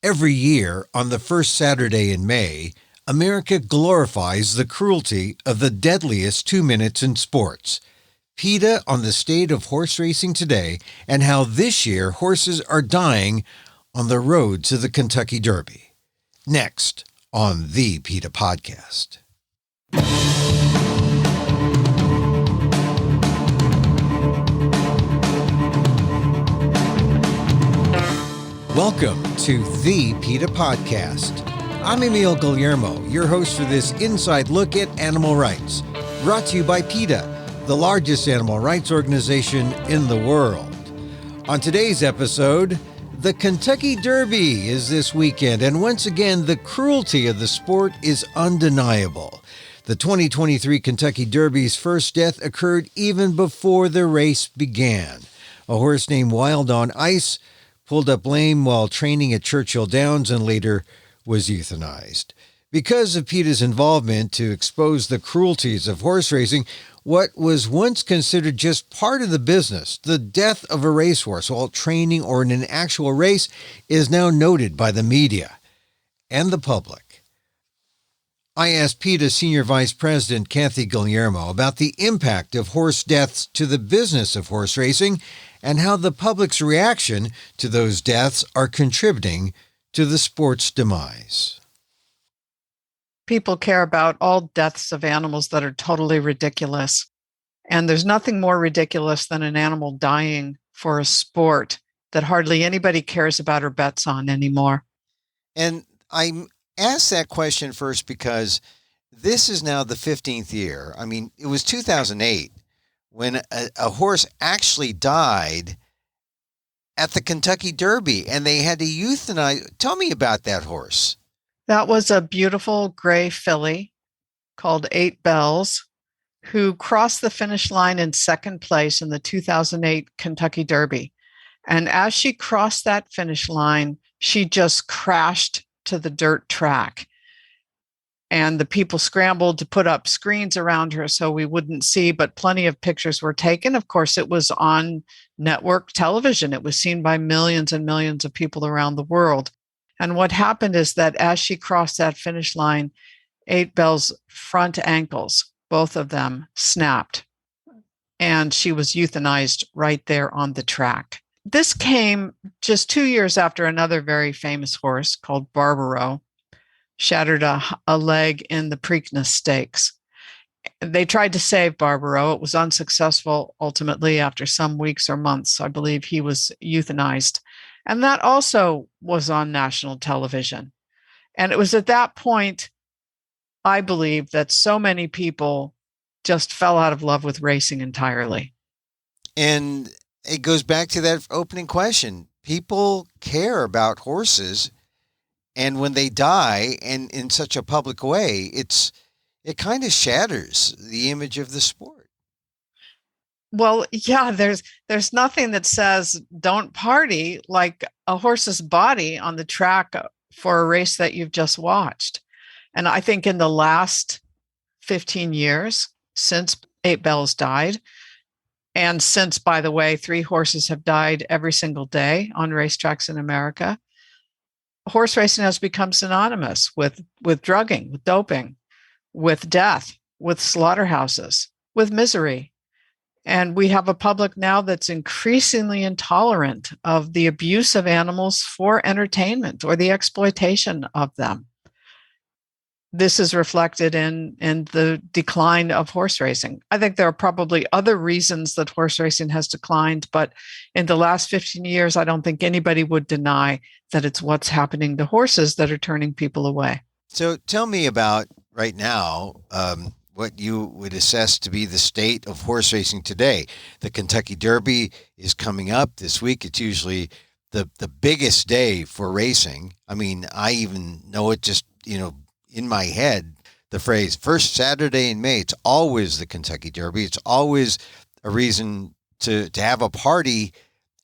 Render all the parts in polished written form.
Every year, on the first Saturday in May, America glorifies the cruelty of the deadliest 2 minutes in sports. PETA on the state of horse racing today and how this year horses are dying on the road to the Kentucky Derby. Next on the PETA Podcast. Welcome to the PETA Podcast. I'm Guillermo, your host for this inside look at animal rights, brought to you by PETA, the largest animal rights organization in the world. On today's episode, the Kentucky Derby is this weekend, and once again, the cruelty of the sport is undeniable. The 2023 Kentucky Derby's first death occurred even before the race began. A horse named Wild on Ice pulled up lame while training at Churchill Downs and later was euthanized. Because of PETA's involvement to expose the cruelties of horse racing, what was once considered just part of the business, the death of a racehorse while training or in an actual race, is now noted by the media and the public. I asked PETA Senior Vice President Kathy Guillermo about the impact of horse deaths to the business of horse racing and how the public's reaction to those deaths are contributing to the sport's demise. People care about all deaths of animals that are totally ridiculous. And there's nothing more ridiculous than an animal dying for a sport that hardly anybody cares about or bets on anymore. And I asked that question first because this is now the 15th year. I mean, it was 2008 when a horse actually died at the Kentucky Derby and they had to euthanize. Tell me about that horse. That was a beautiful gray filly called 8 Bells who crossed the finish line in second place in the 2008 Kentucky Derby. And as she crossed that finish line, she just crashed to the dirt track. And the people scrambled to put up screens around her so we wouldn't see, but plenty of pictures were taken. Of course, it was on network television. It was seen by millions and millions of people around the world. And what happened is that as she crossed that finish line, 8 Bells' front ankles, both of them, snapped. And she was euthanized right there on the track. This came just 2 years after another very famous horse called Barbaro shattered a leg in the Preakness Stakes. They tried to save Barbaro. It was unsuccessful ultimately after some weeks or months. I believe he was euthanized. And that also was on national television. And it was at that point, I believe, that so many people just fell out of love with racing entirely. And it goes back to that opening question. People care about horses. And when they die, and in such a public way, it kind of shatters the image of the sport. Well, yeah, there's nothing that says don't party like a horse's body on the track for a race that you've just watched. And I think in the last 15 years, since 8 Bells died, and since, by the way, 3 horses have died every single day on racetracks in America, horse racing has become synonymous with drugging, with doping, with death, with slaughterhouses, with misery. And we have a public now that's increasingly intolerant of the abuse of animals for entertainment or the exploitation of them. This is reflected in the decline of horse racing. I think there are probably other reasons that horse racing has declined, but in the last 15 years, I don't think anybody would deny that it's what's happening to horses that are turning people away. So tell me about right now, what you would assess to be the state of horse racing today. The Kentucky Derby is coming up this week. It's usually the biggest day for racing. I mean, I even know it just, in my head, the phrase first Saturday in May. It's always the Kentucky Derby. It's always a reason to have a party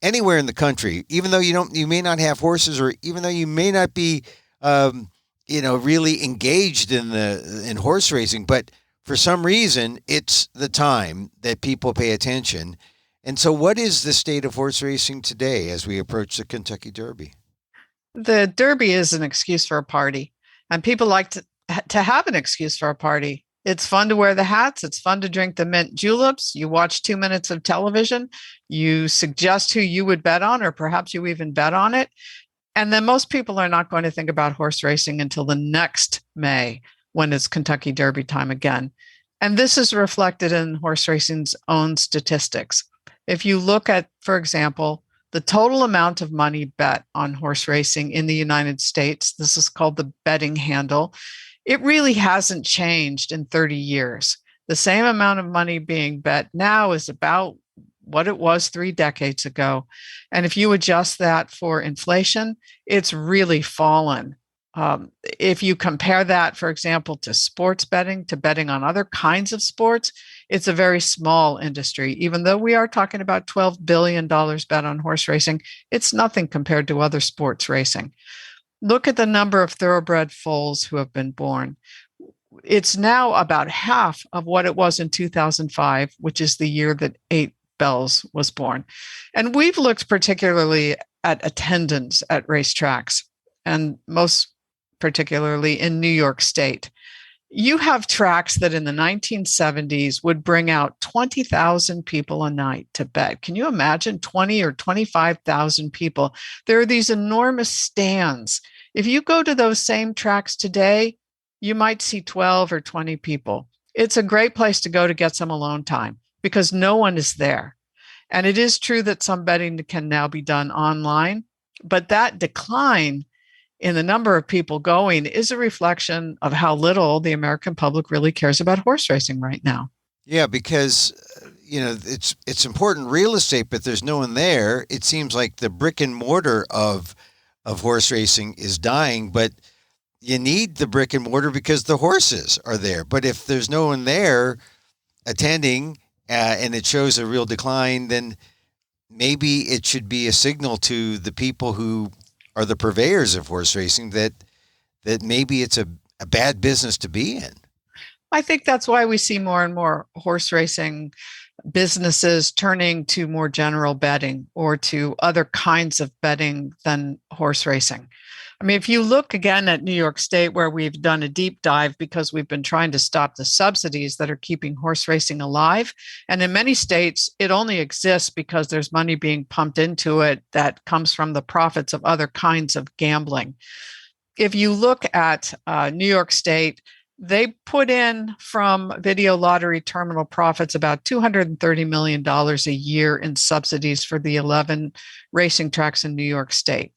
anywhere in the country, even though you may not have horses, or even though you may not be, really engaged in horse racing, but for some reason, it's the time that people pay attention. And so what is the state of horse racing today as we approach the Kentucky Derby? The Derby is an excuse for a party, and people like to have an excuse for a party. It's fun to wear the hats. It's fun to drink the mint juleps. You watch 2 minutes of television. You suggest who you would bet on, or perhaps you even bet on it. And then most people are not going to think about horse racing until the next May, when it's Kentucky Derby time again. And this is reflected in horse racing's own statistics. If you look at, for example, the total amount of money bet on horse racing in the United States, this is called the betting handle, it really hasn't changed in 30 years. The same amount of money being bet now is about what it was 3 decades ago. And if you adjust that for inflation, it's really fallen. If you compare that, for example, to sports betting, to betting on other kinds of sports, it's a very small industry. Even though we are talking about $12 billion bet on horse racing, it's nothing compared to other sports racing. Look at the number of thoroughbred foals who have been born. It's now about half of what it was in 2005, which is the year that 8 Bells was born. And we've looked particularly at attendance at racetracks, and most particularly in New York State. You have tracks that in the 1970s would bring out 20,000 people a night to bet. Can you imagine 20 or 25,000 people? There are these enormous stands. If you go to those same tracks today, you might see 12 or 20 people. It's a great place to go to get some alone time because no one is there. And it is true that some betting can now be done online, but that decline in the number of people going is a reflection of how little the American public really cares about horse racing right now. Yeah, because it's important real estate, but there's no one there. It seems like the brick and mortar of horse racing is dying, but you need the brick and mortar because the horses are there. But if there's no one there attending and it shows a real decline, then maybe it should be a signal to the people who are the purveyors of horse racing that maybe it's a bad business to be in. I think that's why we see more and more horse racing businesses turning to more general betting or to other kinds of betting than horse racing. I mean, if you look again at New York State, where we've done a deep dive because we've been trying to stop the subsidies that are keeping horse racing alive. And in many states, it only exists because there's money being pumped into it that comes from the profits of other kinds of gambling. If you look at New York State, they put in from video lottery terminal profits about $230 million a year in subsidies for the 11 racing tracks in New York State.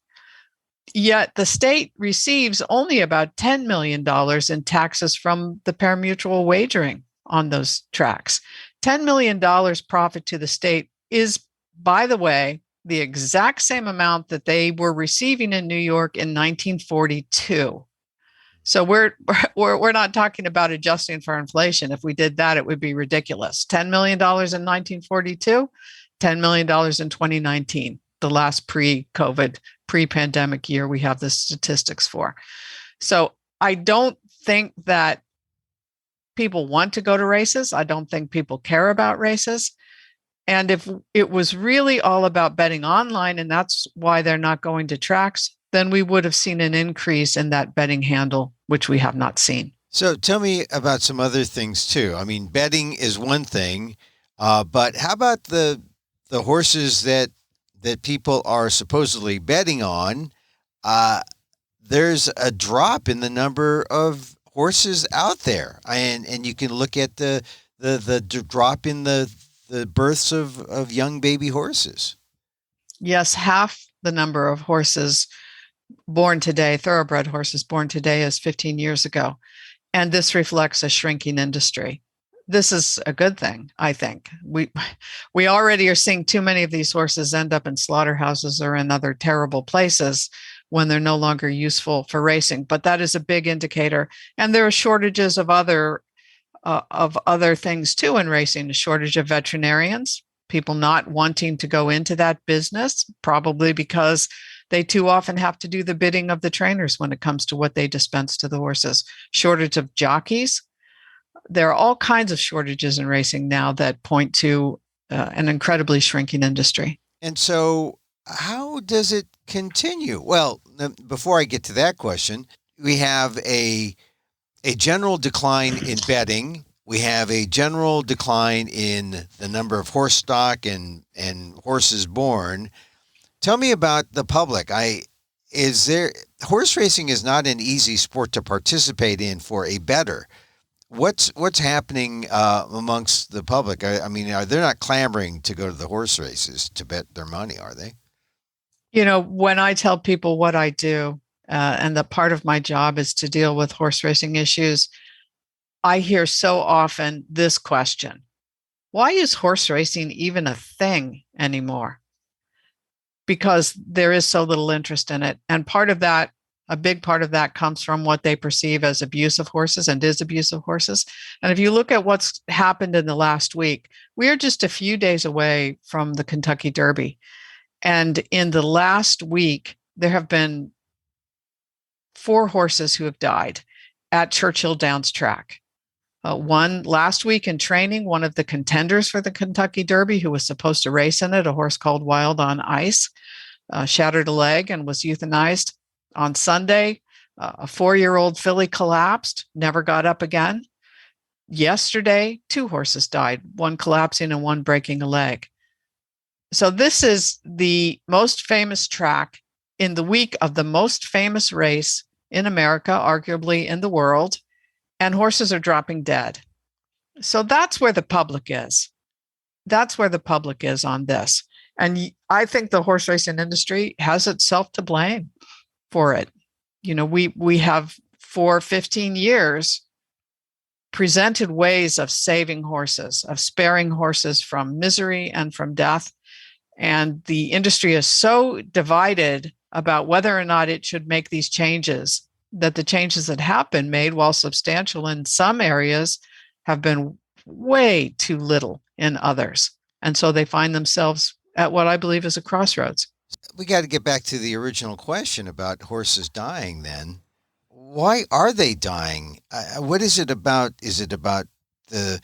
Yet the state receives only about $10 million in taxes from the pari-mutuel wagering on those tracks. $10 million profit to the state is, by the way, the exact same amount that they were receiving in New York in 1942. So we're not talking about adjusting for inflation. If we did that, it would be ridiculous. $10 million in 1942, $10 million in 2019, the last pre-COVID, pre-pandemic year we have the statistics for. So I don't think that people want to go to races. I don't think people care about races. And if it was really all about betting online, and that's why they're not going to tracks, then we would have seen an increase in that betting handle, which we have not seen. So tell me about some other things too. I mean, betting is one thing, but how about the horses that people are supposedly betting on? There's a drop in the number of horses out there, and you can look at the drop in the births of young baby horses. Yes, half the number of horses born today, thoroughbred horses born today, is 15 years ago. And this reflects a shrinking industry. This is a good thing, I think. We already are seeing too many of these horses end up in slaughterhouses or in other terrible places when they're no longer useful for racing. But that is a big indicator. And there are shortages of other things too in racing, a shortage of veterinarians, people not wanting to go into that business, probably because they too often have to do the bidding of the trainers when it comes to what they dispense to the horses. Shortage of jockeys. There are all kinds of shortages in racing now that point to an incredibly shrinking industry. And so how does it continue? Well, before I get to that question, we have a general decline in betting. We have a general decline in the number of horse stock and horses born. Tell me about the public. Horse racing is not an easy sport to participate in for a bettor. What's happening amongst the public? I mean, they're not clamoring to go to the horse races to bet their money, are they? When I tell people what I do, and that part of my job is to deal with horse racing issues, I hear so often this question: why is horse racing even a thing anymore? Because there is so little interest in it. And a big part of that comes from what they perceive as abuse of horses and is abuse of horses. And if you look at what's happened in the last week, we are just a few days away from the Kentucky Derby. And in the last week, there have been 4 horses who have died at Churchill Downs track. One last week in training, one of the contenders for the Kentucky Derby, who was supposed to race in it, a horse called Wild on Ice, shattered a leg and was euthanized. On Sunday, a 4-year-old filly collapsed, never got up again. Yesterday, 2 horses died, one collapsing and one breaking a leg. So this is the most famous track in the week of the most famous race in America, arguably in the world, and horses are dropping dead. So that's where the public is. That's where the public is on this. And I think the horse racing industry has itself to blame for it. We have for 15 years presented ways of saving horses, of sparing horses from misery and from death. And the industry is so divided about whether or not it should make these changes, that the changes that have been made, while substantial in some areas, have been way too little in others. And so they find themselves at what I believe is a crossroads. We got to get back to the original question about horses dying then. Why are they dying? What is it about? Is it about the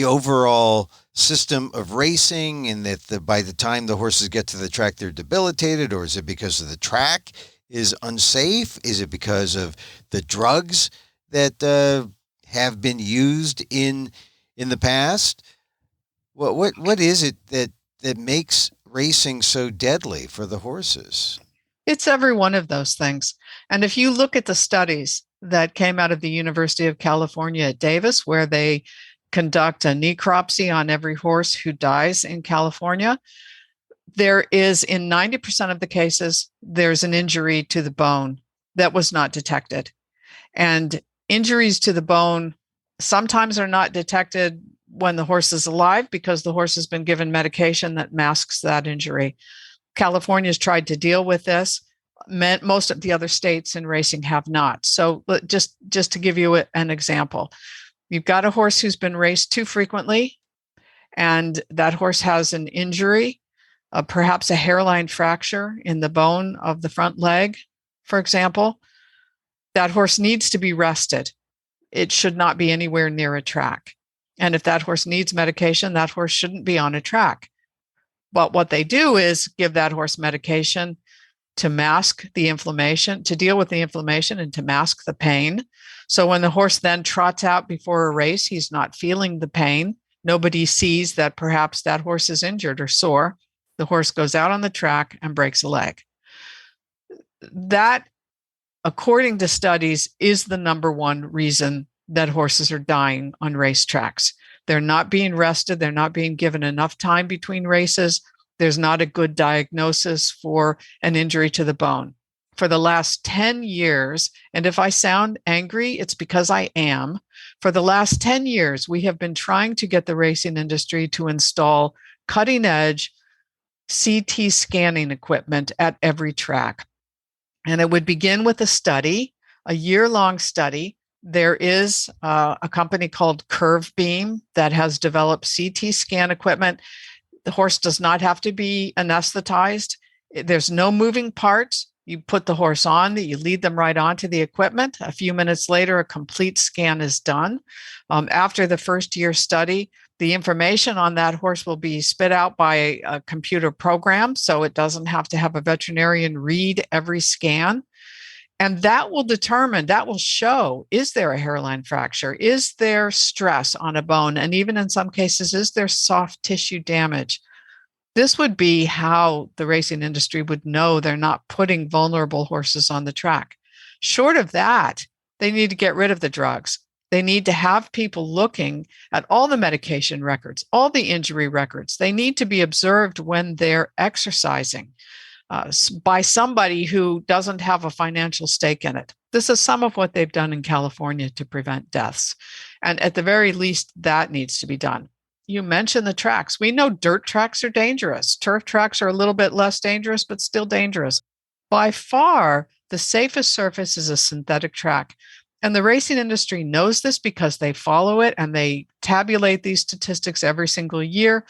overall system of racing, and that by the time the horses get to the track, they're debilitated? Or is it because of the track is unsafe? Is it because of the drugs that have been used in the past? What is it that makes racing so deadly for the horses? It's every one of those things. And if you look at the studies that came out of the University of California at Davis, where they conduct a necropsy on every horse who dies in California, there is, in 90% of the cases, there's an injury to the bone that was not detected. And injuries to the bone sometimes are not detected when the horse is alive because the horse has been given medication that masks that injury. California's tried to deal with this. Most of the other states in racing have not. So just to give you an example, you've got a horse who's been raced too frequently, and that horse has an injury, perhaps a hairline fracture in the bone of the front leg, for example. That horse needs to be rested. It should not be anywhere near a track. And if that horse needs medication, that horse shouldn't be on a track. But what they do is give that horse medication to mask the inflammation, to deal with the inflammation and to mask the pain. So when the horse then trots out before a race, he's not feeling the pain. Nobody sees that perhaps that horse is injured or sore. The horse goes out on the track and breaks a leg. That, according to studies, is the number one reason that horses are dying on racetracks. They're not being rested. They're not being given enough time between races. There's not a good diagnosis for an injury to the bone. For the last 10 years, and if I sound angry, it's because I am. For the last 10 years, we have been trying to get the racing industry to install cutting-edge CT scanning equipment at every track. And it would begin with a study, a year-long study. There is a company called Curvebeam that has developed CT scan equipment. The horse does not have to be anesthetized. There's no moving parts. You put the horse on, you lead them right onto the equipment. A few minutes later, a complete scan is done. After the first year study, The information on that horse will be spit out by a computer program, so it doesn't have to have a veterinarian read every scan. And that will show, is there a hairline fracture? Is there stress on a bone? And even in some cases, is there soft tissue damage? This would be how the racing industry would know they're not putting vulnerable horses on the track. Short of that, they need to get rid of the drugs. They need to have people looking at all the medication records, all the injury records. They need to be observed when they're exercising by somebody who doesn't have a financial stake in it. This is some of what they've done in California to prevent deaths. And at the very least, that needs to be done. You mentioned the tracks. We know dirt tracks are dangerous. Turf tracks are a little bit less dangerous, but still dangerous. By far, the safest surface is a synthetic track. And the racing industry knows this because they follow it and they tabulate these statistics every single year.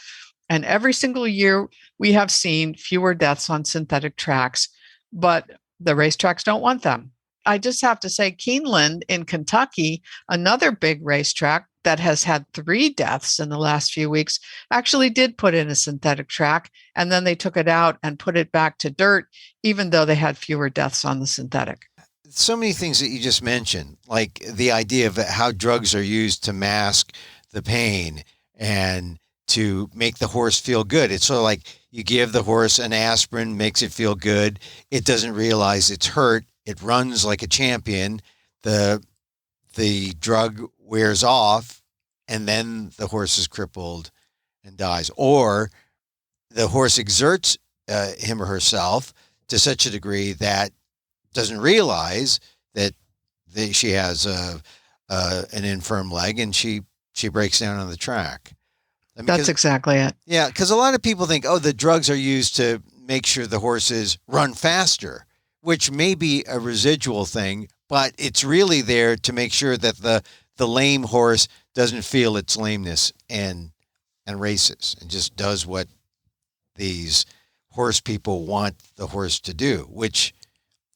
And every single year, we have seen fewer deaths on synthetic tracks, but the racetracks don't want them. I just have to say, Keeneland in Kentucky, another big racetrack that has had 3 deaths in the last few weeks, actually did put in a synthetic track, and then they took it out and put it back to dirt, even though they had fewer deaths on the synthetic. So many things that you just mentioned, like the idea of how drugs are used to mask the pain and to make the horse feel good. It's sort of like you give the horse an aspirin, makes it feel good. It doesn't realize it's hurt. It runs like a champion. The drug wears off, and then the horse is crippled and dies. Or the horse exerts him or herself to such a degree that doesn't realize that she has an infirm leg, and she breaks down on the track. That's exactly it. Yeah, because a lot of people think, the drugs are used to make sure the horses run faster, which may be a residual thing, but it's really there to make sure that the lame horse doesn't feel its lameness and races and just does what these horse people want the horse to do, which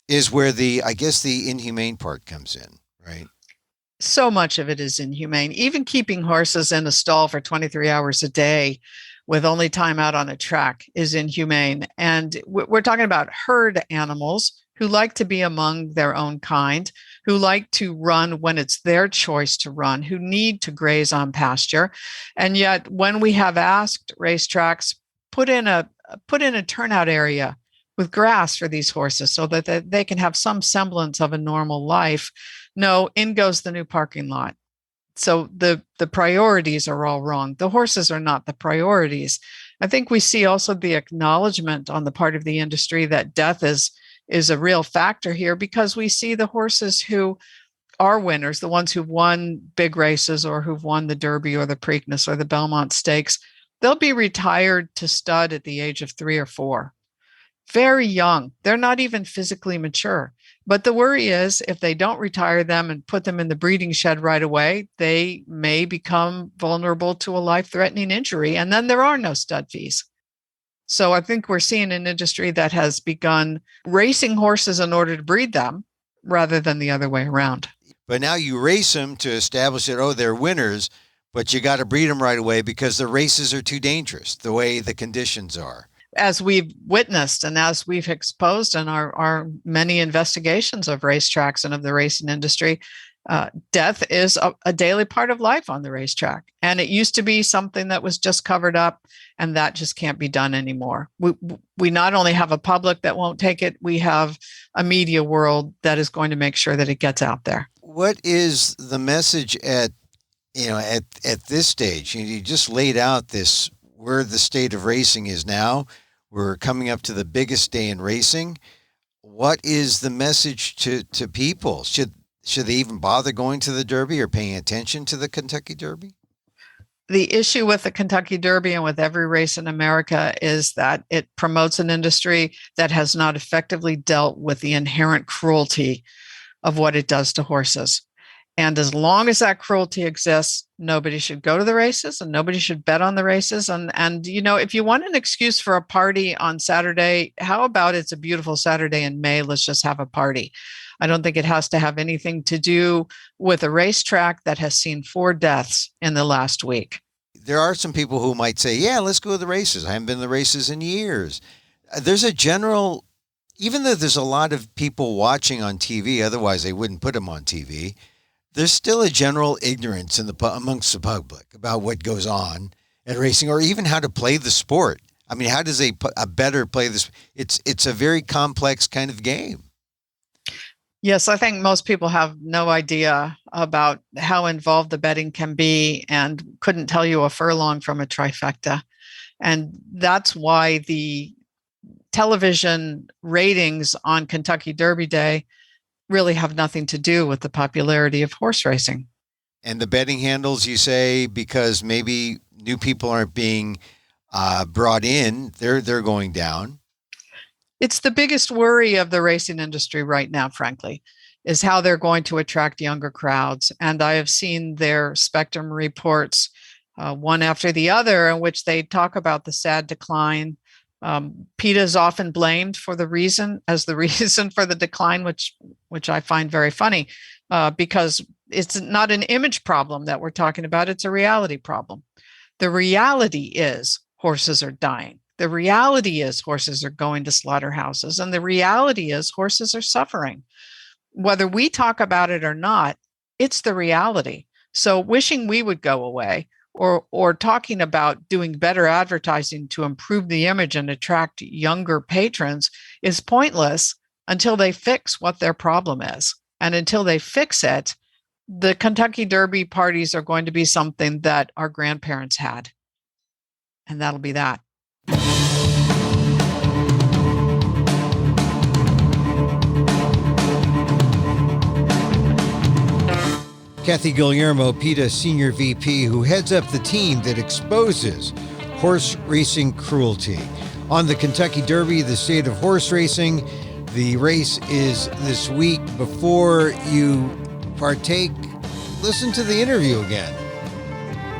is where the inhumane part comes in, right? So much of it is inhumane. Even keeping horses in a stall for 23 hours a day with only time out on a track is inhumane. And we're talking about herd animals who like to be among their own kind, who like to run when it's their choice to run, who need to graze on pasture. And yet when we have asked racetracks, put in a turnout area with grass for these horses so that they can have some semblance of a normal life, no, in goes the new parking lot. So the priorities are all wrong. The horses are not the priorities. I think we see also the acknowledgement on the part of the industry that death is a real factor here, because we see the horses who are winners, the ones who've won big races or who've won the Derby or the Preakness or the Belmont Stakes, they'll be retired to stud at the age of 3 or 4. Very young. They're not even physically mature. But the worry is if they don't retire them and put them in the breeding shed right away, they may become vulnerable to a life-threatening injury, and then there are no stud fees. So I think we're seeing an industry that has begun racing horses in order to breed them rather than the other way around. But now you race them to establish that, they're winners, but you got to breed them right away because the races are too dangerous, the way the conditions are. As we've witnessed and as we've exposed in our many investigations of racetracks and of the racing industry, death is a daily part of life on the racetrack. And it used to be something that was just covered up, and that just can't be done anymore. We not only have a public that won't take it, we have a media world that is going to make sure that it gets out there. What is the message at this stage? You just laid out where the state of racing is now. We're coming up to the biggest day in racing. What is the message to people? Should they even bother going to the Derby or paying attention to the Kentucky Derby? The issue with the Kentucky Derby and with every race in America is that it promotes an industry that has not effectively dealt with the inherent cruelty of what it does to horses. And as long as that cruelty exists, nobody should go to the races and nobody should bet on the races. And if you want an excuse for a party on Saturday, how about it's a beautiful Saturday in May? Let's just have a party. I don't think it has to have anything to do with a racetrack that has seen 4 deaths in the last week. there are some people who might say, yeah, let's go to the races. I haven't been to the races in years. There's a general, even though there's a lot of people watching on TV, otherwise they wouldn't put them on TV, there's still a general ignorance amongst the public about what goes on at racing, or even how to play the sport. I mean, how does a better play this? It's a very complex kind of game. Yes, I think most people have no idea about how involved the betting can be and couldn't tell you a furlong from a trifecta. And that's why the television ratings on Kentucky Derby Day really have nothing to do with the popularity of horse racing. And the betting handles, you say, because maybe new people aren't being brought in, they're going down. It's the biggest worry of the racing industry right now, frankly, is how they're going to attract younger crowds. And I have seen their Spectrum reports, one after the other, in which they talk about the sad decline. PETA is often blamed for the reason for the decline, which I find very funny, because it's not an image problem that we're talking about. It's a reality problem. The reality is horses are dying. The reality is horses are going to slaughterhouses. And the reality is horses are suffering. Whether we talk about it or not, it's the reality. So wishing we would go away, or talking about doing better advertising to improve the image and attract younger patrons is pointless until they fix what their problem is. And until they fix it, the Kentucky Derby parties are going to be something that our grandparents had. And that'll be that. Kathy Guillermo, PETA Sr.VP, who heads up the team that exposes horse racing cruelty. On the Kentucky Derby, the state of horse racing, the race is this week. Before you partake, listen to the interview again.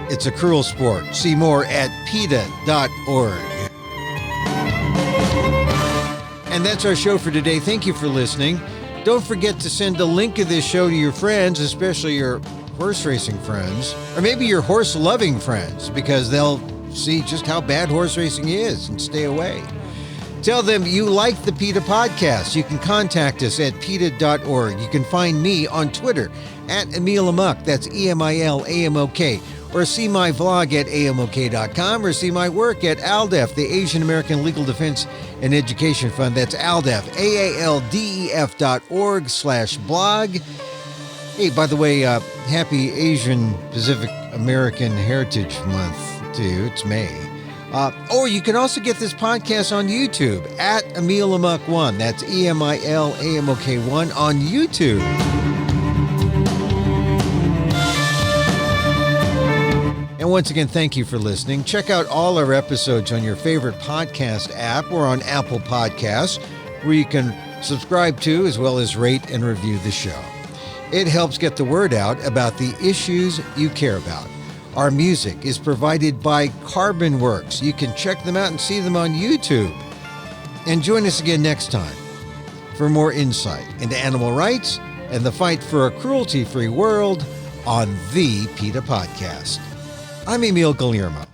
It's a cruel sport. See more at PETA.org. And that's our show for today. Thank you for listening. Don't forget to send a link of this show to your friends, especially your horse racing friends, or maybe your horse loving friends, because they'll see just how bad horse racing is and stay away. Tell them you like the PETA Podcast. You can contact us at PETA.org. You can find me on Twitter at Emil Amok. That's EMILAMOK. Or see my vlog at amok.com, or see my work at ALDEF, the Asian American Legal Defense and Education Fund. That's ALDEF, AALDEF.org/blog. Hey, by the way, happy Asian Pacific American Heritage Month, too. It's May. Or you can also get this podcast on YouTube at Emil Amok 1. That's EMILAMOK 1 on YouTube. And once again, thank you for listening. Check out all our episodes on your favorite podcast app or on Apple Podcasts, where you can subscribe to as well as rate and review the show. It helps get the word out about the issues you care about. Our music is provided by Carbon Works. You can check them out and see them on YouTube. And join us again next time for more insight into animal rights and the fight for a cruelty-free world on the PETA Podcast. I'm Emil Guillermo.